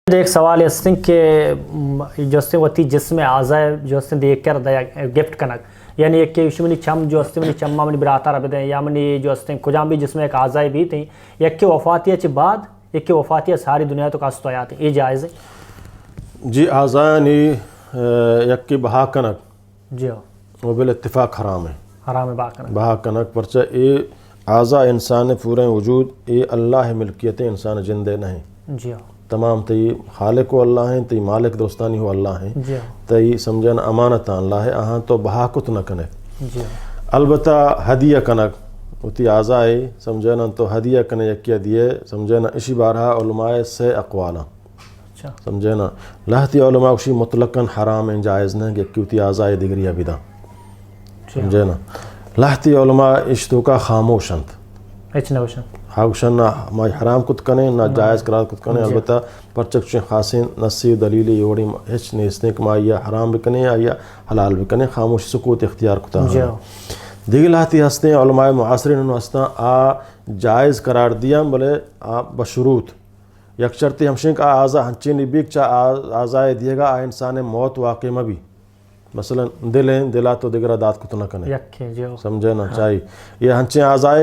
ایک سوال ہے کہ جو وتی جسم اعضاء جو دیکھ کر گفٹ کنک یعنی ایک منی چم جو منی چما منی براتا رب یا منی جو کجام بھی جسم ایک اعضاء بھی تھیں یک کے وفاتیہ چ بعد یک کے وفاتیہ ساری دنیا تو کاست آیات یہ جائز ہے جی اعضاء یعنی یک کے بہا کنک جی وہ بال اتفاق حرام ہے بہا کنک پرچہ اے اعضاء انسان پورے وجود اے اللہ ملکیت انسان جندے نہیں جی تمام تی خالق و اللہ ہیں تی مالک دوستانی ہو اللہ ہیں تی سمجھن امانت اللہ ہے اہاں تو بہا کت نہ کنک البتہ ہدیہ کنک اتی اعضاء سمجھنا تو ہدیہ کنے یکیہ دیے سمجھنا اسی بارہا علماء سے اقوالا سمجھنا لہتی علماء اسی مطلقاً حرام ہیں جائز نہیں کہ کیوتی اعضاء دیگری ابدا سمجھنا لہتی علماء اشتو کا خاموشند حاوشن نہ حرام کت کنے نہ جائز قرار کت کنے البتہ پرچک چین خاصین نصی دلیل یوڑی ہچ نیستنے کہ ما یا حرام بکنے یا حلال بکنے خاموش سکوت اختیار کتا دیگی لاتی ہستے علماء معاصرین انہوں ہستا جائز قرار دیا بلے بشروط یک شرطی ہمشن کا اعضاء ہنچین بیک چا اعضاء دیے گا انسان موت واقع مبی مثلا دل ہیں دلا تو دیگر دات کو تو نہ کنے سمجھے نا چاہیے یہ ہنچیں اعضاء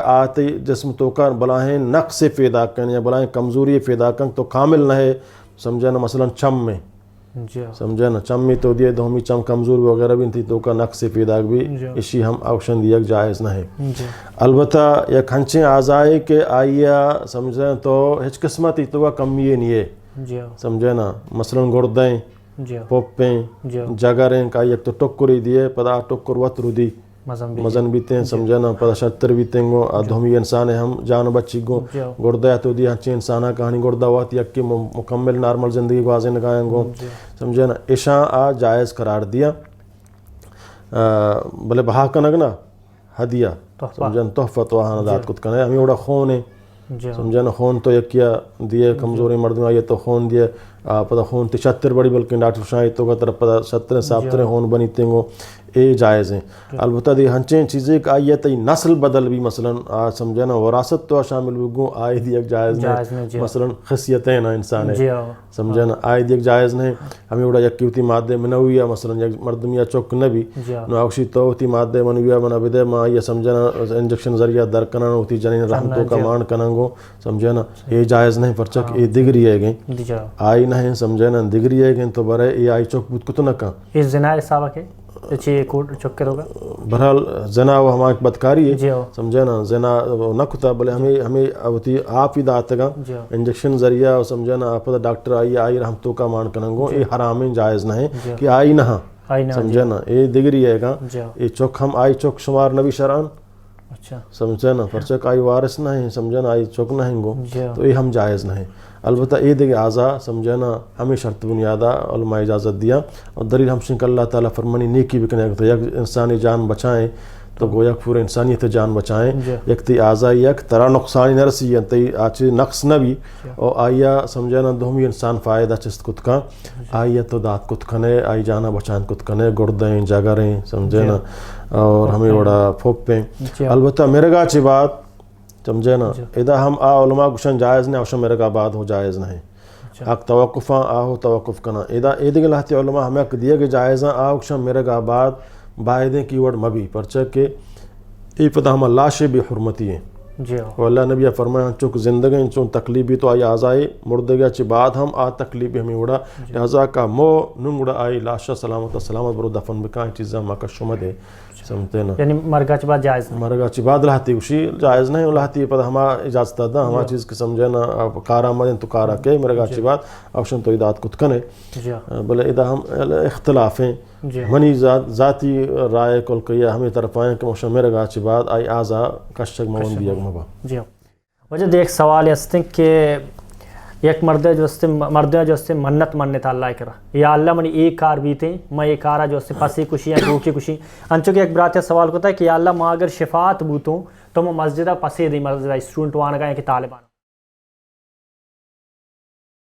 آتی جسم تو کر بلاہیں نقص پیدا کریں یا بلاہیں کمزوری پیدا کریں تو کامل نہ ہے سمجھے نا مثلا چم میں سمجھے نا چم میں تو دیے دھومی چم کمزور وغیرہ بھی تھی تو کا نقص پیدا بھی اسی ہم آپشن دیا جائز نہ ہے البتہ یک ہنچیں اعضاء کے آئیا سمجھے تو ہچ قسمت تو کا کمی نہیں ہے سمجھے نا مثلا گردیں پوپیں جگریں کا یک تو ٹکری دیے پدا ٹکر وطر دی مزن بیتے ہیں سمجھنا پدا شتر بیتے گو دھومی انسان ہم جان بچی گو گردہ تو دی ہنچی انسانہ کہانی گردہ وقت یک کی مکمل نارمل زندگی کو آزیں نگائیں گو سمجھنا اشاں جائز قرار دیا بلے بہا کنگ نا ہدیہ سمجھنا تحفت وہاں ذات کت کنے ہمیں اڑا خون ہے سمجھنا خون تو یکیا دیے کمزوری مرد میں آئیے تو خون دیے پتہ خون تی 76 بڑی بلکہ ڈاکٹر شاہی تو کا طرف پتہ 70 سابترے خون بنی تنگو اے جائز ہیں البتہ دی ہنچیں چیزیں کہ آئیے تی نسل بدل بھی مثلا سمجھنا وراثت تو شامل ہوگو آئی دی ایک جائز نہیں مثلا خصیتیں نا انسان ہے سمجھنا آئی دی ایک جائز نہیں ہمیں اڑا یک کیوتی مادے منویہ مثلا یک مردمیہ چوک نبی نو اوشی تو تی مادے منویہ بنا بدے ما یہ سمجھنا انجکشن ذریعہ در کنن ہوتی جنین رحمتوں کا مان کننگو سمجھنا یہ جائز نہیں پرچک یہ دگری ہے گئیں آئی نہیں سمجھنا دگری ہے گئیں تو برے یہ آئی چوک بود کتو نکا اس زنا حسابہ کے چیئے کوٹ چوک کرو گا برحال زنا وہ ہمارے بدکاری ہے سمجھنا زنا نکتا بلے ہمیں ہوتی آپ ہی داتا گا انجکشن ذریعہ سمجھنا آپ دا ڈاکٹر آئی رحمتوں کا مان کننگو یہ حرام جائز نہیں کہ آئی نہ سمجھنا یہ دگری ہے گا یہ چوک ہم آئی چوک شمار نبی شرعان سمجھنا پرچک آئی وارث نہیں سمجھنا آئی چوک نہیں گو تو یہ ہم جائز نہیں البتہ یہ دیکھ اعضاء سمجھنا ہمیں شرط بنیادہ علماء اجازت دیا اور دلیل ہم شنک اللہ تعالیٰ فرمانی نیکی بکنے تو یک انسانی جان بچائیں تو گویا پورے انسانیت جان بچائیں یک تی اعضاء یک ترا نقصانی نہ رسی تی آچی نقص نہ بھی اور آئیا سمجھنا دومی انسان فائدہ چست کت کا آئیا تو دات کت کنے آئی جانا بچائیں کت کنے گردیں جگریں سمجھنا اور ہمیں وڑا پھوپیں البتہ میرے گا چی بات سمجھنا ادا ہم علماء گشن جائز نہیں اوشن میرے گا بعد ہو جائز نہیں حق توقفاں آہو توقف کنا ادا ایدگی لاتی علماء ہمیں دیے گے جائزاں آوکشن میرے گا بعد باعدیں کی وڑ مبی پرچہ کہ ای پتہ ہم اللہ سے بھی حرمتی ہیں واللہ نبی فرمایا چونکہ زندگی چون تکلیبی تو آئی آزائی مردگی چی بعد ہم تکلیبی ہمیں اڑا لہذا کا مو ننگڑا آئی لاشا سلامت برو دفن بکائیں چیزاں مکہ شمد ہے سمجھتے نا یعنی مرگا چی بعد جائز نہیں مرگا چی بعد لہتی اسی جائز نہیں لہتی پتہ ہما اجازت دا ہما چیز کی سمجھے نا کارا مدن تو کارا کے مرگا چی بعد اوشن تو اداد کت کنے بلے ادا ہم اختلاف ہیں منی ذاتی رائے کل کیا ہمیں طرف آئیں کہ موشن میرے گا چی بعد آئی آزا کشک مون دیا گمبا وجہ دیکھ سوال ہے کہ یک مردہ جو منت مننے تھا اللہ کرا یا اللہ منی ایک کار بیتے میں ایک کارا جو پسی کشی یا روکی کشی انچو کہ ایک براتیہ سوال کو تھا کہ یا اللہ ماں اگر شفاعت بوتوں تو میں مسجدہ پسی دی مسجدہ اسٹوڈنٹ وانگا یا کہ طالبان